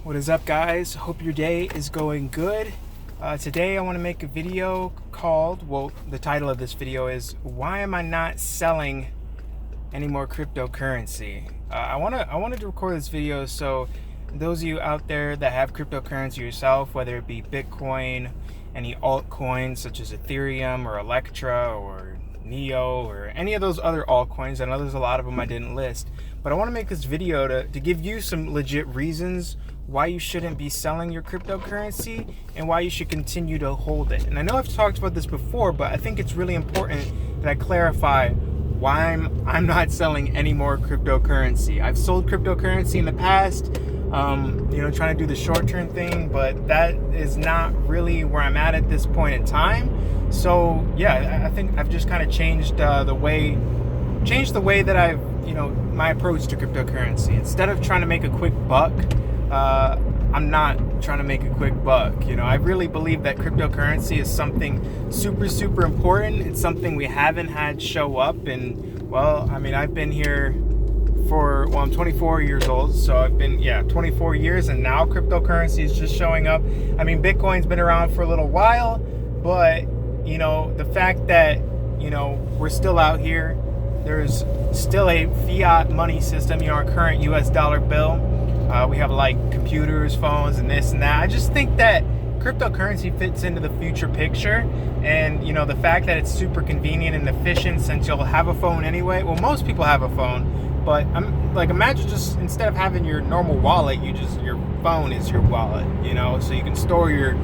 What is up, guys? Hope your day is going good. Today I want to make a video called, the title of this video is why am I not selling any more cryptocurrency? I wanted to record this video so those of you out there that have cryptocurrency yourself, whether it be Bitcoin, any altcoins such as Ethereum or Electra or Neo or any of those other altcoins, I know there's a lot of them I didn't list, but I want to make this video to give you some legit reasons why you shouldn't be selling your cryptocurrency and why you should continue to hold it. And I know I've talked about this before, but I think it's really important that I clarify why I'm not selling any more cryptocurrency. I've sold cryptocurrency in the past, trying to do the short-term thing, but that is not really where I'm at this point in time. So yeah, I think I've just kind of changed the way that I've, my approach to cryptocurrency. Instead of trying to make a quick buck, I'm not trying to make a quick buck. I really believe that cryptocurrency is something super, super important. It's something we haven't had show up. And I've been here I'm 24 years old. So I've been, 24 years. And now cryptocurrency is just showing up. Bitcoin's been around for a little while, but, the fact that, we're still out here, there's still a fiat money system, our current US dollar bill. We have like computers, phones, and this and that. I just think that cryptocurrency fits into the future picture. And, the fact that it's super convenient and efficient since you'll have a phone anyway. Well, most people have a phone, but imagine just instead of having your normal wallet, your phone is your wallet, so you can store your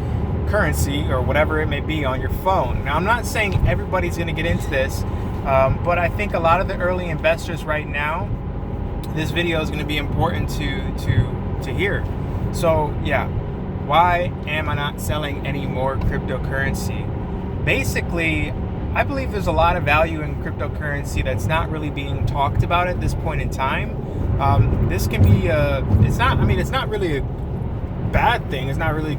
currency or whatever it may be on your phone. Now, I'm not saying everybody's going to get into this, but I think a lot of the early investors right now, this video is going to be important to hear. So yeah, why am I not selling any more cryptocurrency? Basically, I believe there's a lot of value in cryptocurrency that's not really being talked about at this point in time. This can be it's not really a bad thing. It's not really,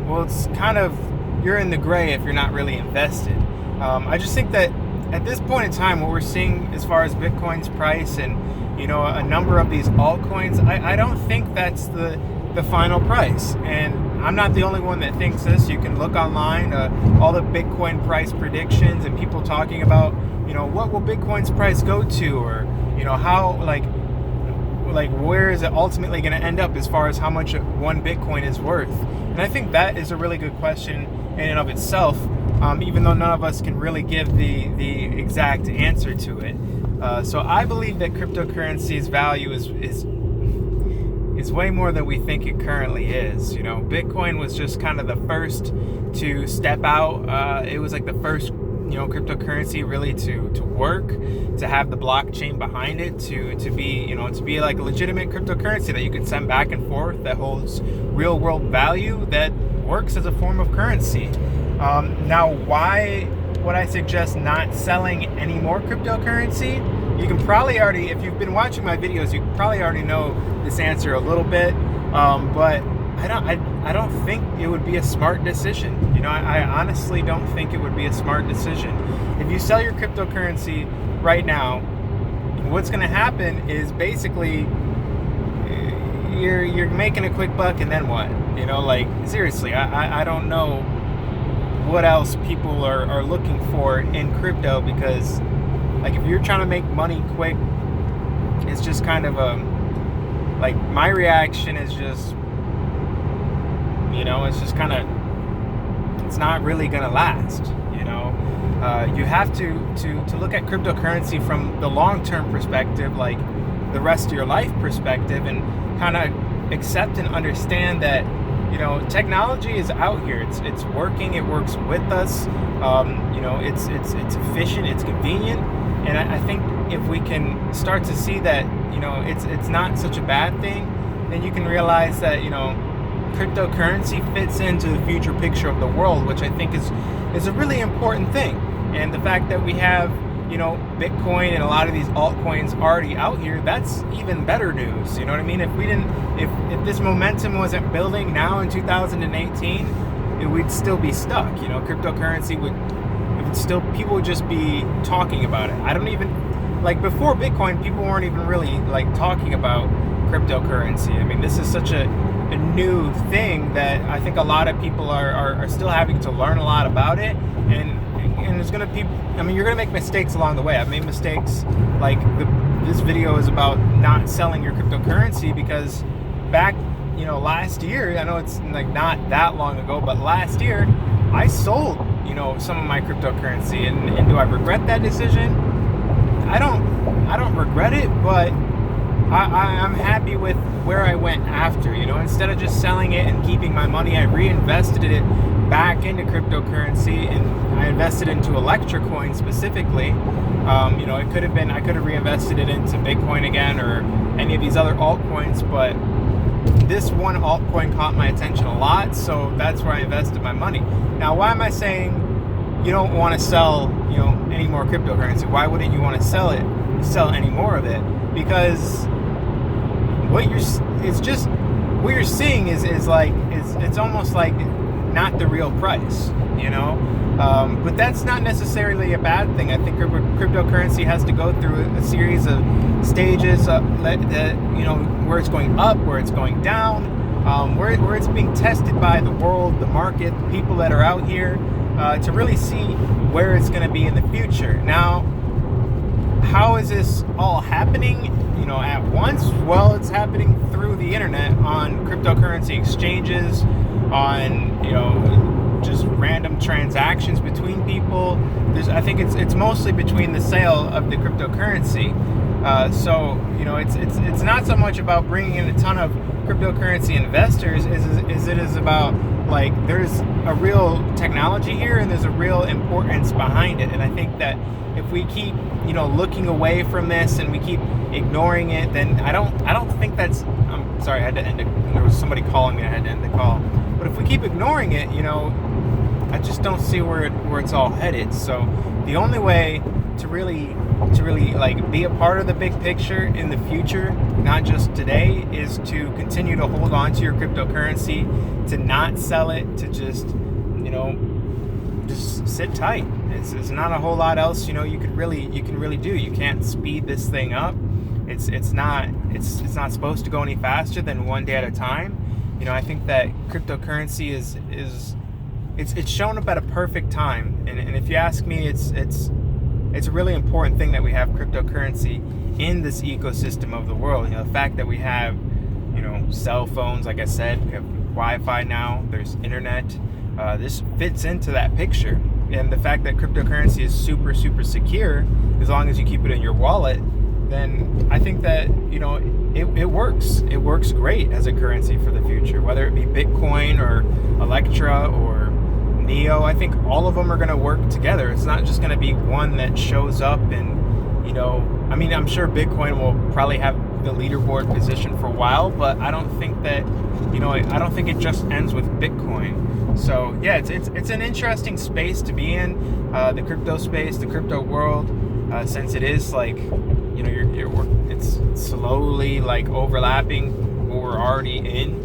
it's kind of, you're in the gray if you're not really invested. I just think that at this point in time, what we're seeing as far as Bitcoin's price and a number of these altcoins, I don't think that's the final price. And I'm not the only one that thinks this. You can look online, all the Bitcoin price predictions and people talking about, what will Bitcoin's price go to, or, how, where is it ultimately going to end up as far as how much one Bitcoin is worth? And I think that is a really good question in and of itself, even though none of us can really give the exact answer to it. So I believe that cryptocurrency's value is way more than we think it currently is. Bitcoin was just kind of the first to step out. It was like the first, cryptocurrency really to work, to have the blockchain behind it, to be like a legitimate cryptocurrency that you could send back and forth, that holds real world value, that works as a form of currency. Now, why would I suggest not selling any more cryptocurrency? You can probably already, if you've been watching my videos, you probably already know this answer a little bit, but I don't think it would be a smart decision. I honestly don't think it would be a smart decision. If you sell your cryptocurrency right now, what's going to happen is basically you're making a quick buck, and then what? Seriously, I don't know what else people are looking for in crypto, because if you're trying to make money quick, it's just kind of my reaction is just, it's just kind of, it's not really gonna last. You have to look at cryptocurrency from the long-term perspective, like the rest of your life perspective, and kind of accept and understand that technology is out here. It's working. It works with us. It's efficient. It's convenient. And I think if we can start to see that, it's not such a bad thing, then you can realize that, cryptocurrency fits into the future picture of the world, which I think is a really important thing. And the fact that we have, Bitcoin and a lot of these altcoins already out here, that's even better news. You know what I mean? If this momentum wasn't building now in 2018, we'd still be stuck. Cryptocurrency people would just be talking about it. I don't even, before Bitcoin, people weren't even really talking about cryptocurrency. I mean, this is such a new thing that I think a lot of people are still having to learn a lot about it, and there's gonna be, I mean, you're gonna make mistakes along the way. I've made mistakes, like this video is about not selling your cryptocurrency, because back, last year, I know it's like not that long ago, but last year I sold, some of my cryptocurrency, and do I regret that decision? I don't regret it, but I'm happy with where I went after. Instead of just selling it and keeping my money, I reinvested it back into cryptocurrency, and I invested into Electra Coin specifically. It could have been, I could have reinvested it into Bitcoin again or any of these other altcoins, but this one altcoin caught my attention a lot, so that's where I invested my money. Now, why am I saying you don't want to sell, any more cryptocurrency? Why wouldn't you want to sell any more of it? Because what you're seeing is it's almost like not the real price, but that's not necessarily a bad thing. I think cryptocurrency has to go through a series of stages where it's going up, where it's going down, where it's being tested by the world, the market, the people that are out here, to really see where it's going to be in the future. Now, how is this all happening, at once? Well, it's happening through the internet, on cryptocurrency exchanges, on, just random transactions between people. I think it's mostly between the sale of the cryptocurrency. So, it's not so much about bringing in a ton of cryptocurrency investors as it is about, like, there's a real technology here and there's a real importance behind it. And I think that if we keep, looking away from this and we keep ignoring it, then I don't think that's, I'm sorry, I had to end it. There was somebody calling me, I had to end the call. But if we keep ignoring it, I just don't see where it's all headed. So the only way to really like be a part of the big picture in the future, not just today, is to continue to hold on to your cryptocurrency, to not sell it, to just just sit tight. It's not a whole lot else you can really do. You can't speed this thing up. It's not supposed to go any faster than one day at a time. I think that cryptocurrency is it's shown up at a perfect time, and if you ask me, it's a really important thing that we have cryptocurrency in this ecosystem of the world. The fact that we have, cell phones, like I said, we have Wi-Fi now, there's internet. This fits into that picture. And the fact that cryptocurrency is super, super secure, as long as you keep it in your wallet, then I think that, it works. It works great as a currency for the future, whether it be Bitcoin or Electra or Neo. I think all of them are going to work together. It's not just going to be one that shows up and, I'm sure Bitcoin will probably have the leaderboard position for a while, but I don't think that, I don't think it just ends with Bitcoin. So yeah, it's an interesting space to be in, the crypto space, the crypto world, since it is like, it's slowly like overlapping what we're already in,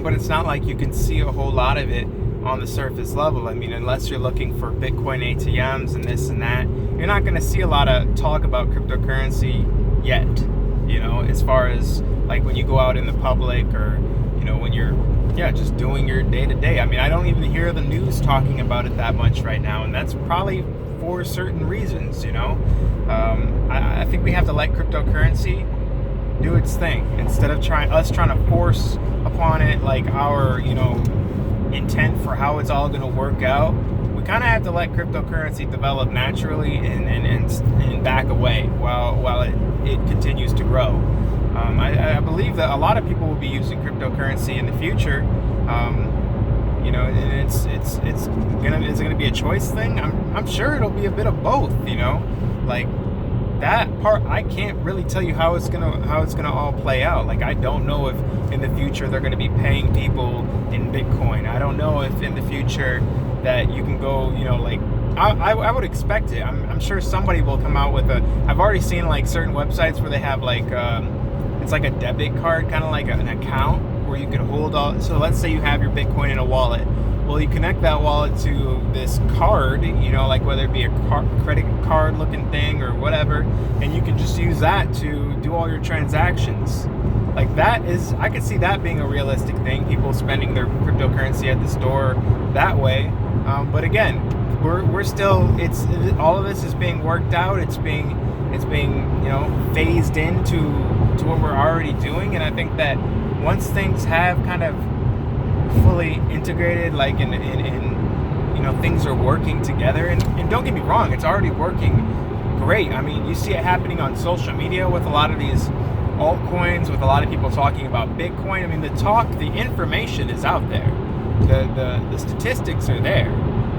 but it's not like you can see a whole lot of it on the surface level. Unless you're looking for Bitcoin ATMs and this and that, you're not going to see a lot of talk about cryptocurrency yet, as far as like when you go out in the public, or when you're just doing your day-to-day. I don't even hear the news talking about it that much right now, and that's probably for certain reasons. I think we have to let cryptocurrency do its thing, instead of trying to force upon it like our intent for how it's all going to work out. We kind of have to let cryptocurrency develop naturally and back away while it continues to grow. I believe that a lot of people will be using cryptocurrency in the future, and it's gonna be a choice thing. I'm sure it'll be a bit of both, like that part. I can't really tell you how it's gonna all play out. Like, I don't know if in the future they're gonna be paying people in Bitcoin. I don't know if in the future that you can go, I would expect it. I'm sure somebody will come out with I've already seen like certain websites where they have like it's like a debit card, kind of like an account where you can hold all. So let's say you have your Bitcoin in a wallet. Well, you connect that wallet to this card, you know, like whether it be a credit card looking thing or whatever, and you can just use that to do all your transactions. Like that is, I could see that being a realistic thing, people spending their cryptocurrency at the store that way. But again, we're still, all of this is being worked out. It's being you know, phased into what we're already doing, and I think that once things have kind of fully integrated, like in you know, things are working together, and don't get me wrong, it's already working great. I mean, you see it happening on social media with a lot of these altcoins, with a lot of people talking about Bitcoin. I mean, the information is out there, the statistics are there.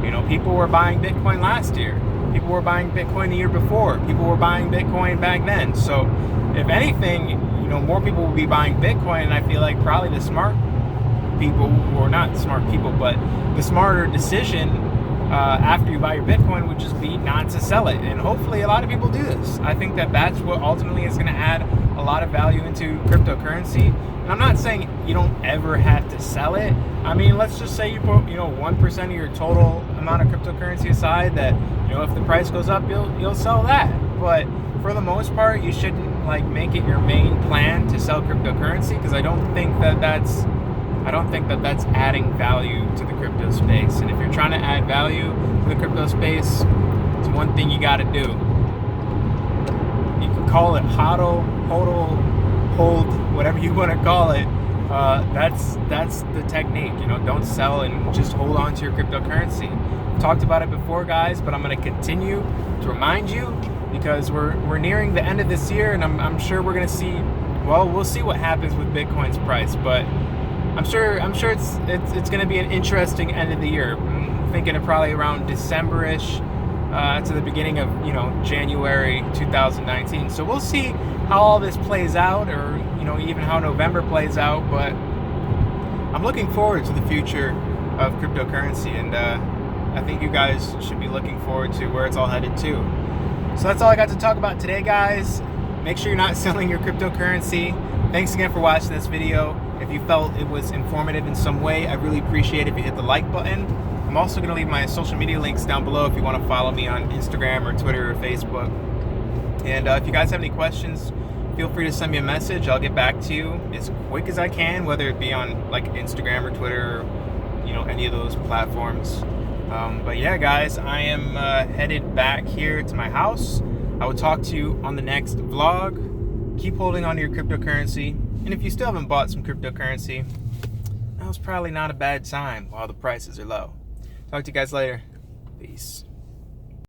You know, people were buying Bitcoin last year, people were buying Bitcoin the year before, people were buying Bitcoin back then. So if anything, you know, more people will be buying Bitcoin, and I feel like probably the smart people, or not smart people, but the smarter decision after you buy your Bitcoin would just be not to sell it. And hopefully a lot of people do this. I think that that's what ultimately is going to add a lot of value into cryptocurrency. And I'm not saying you don't ever have to sell it. I mean, let's just say you put, you know, 1% of your total amount of cryptocurrency aside, that, you know, if the price goes up, you'll sell that. But for the most part, you shouldn't like make it your main plan to sell cryptocurrency, because I don't think that that's adding value to the crypto space. And if you're trying to add value to the crypto space, it's one thing you got to do. You can call it hodl, hold, whatever you want to call it. That's the technique. You know, don't sell and just hold on to your cryptocurrency. I've talked about it before, guys, but I'm going to continue to remind you, because we're nearing the end of this year, and I'm sure we're going to see. Well, we'll see what happens with Bitcoin's price, but I'm sure it's going to be an interesting end of the year. I'm thinking of probably around December-ish to the beginning of, you know, January 2019. So we'll see how all this plays out, or, you know, even how November plays out. But I'm looking forward to the future of cryptocurrency, and I think you guys should be looking forward to where it's all headed to. So that's all I got to talk about today, guys. Make sure you're not selling your cryptocurrency. Thanks again for watching this video. If you felt it was informative in some way, I'd really appreciate it if you hit the like button. I'm also going to leave my social media links down below if you want to follow me on Instagram or Twitter or Facebook. And if you guys have any questions, feel free to send me a message. I'll get back to you as quick as I can, whether it be on like Instagram or Twitter or, you know, any of those platforms. But yeah, guys, I am headed back here to my house. I will talk to you on the next vlog. Keep holding on to your cryptocurrency. And if you still haven't bought some cryptocurrency, that was probably not a bad time while the prices are low. Talk to you guys later. Peace.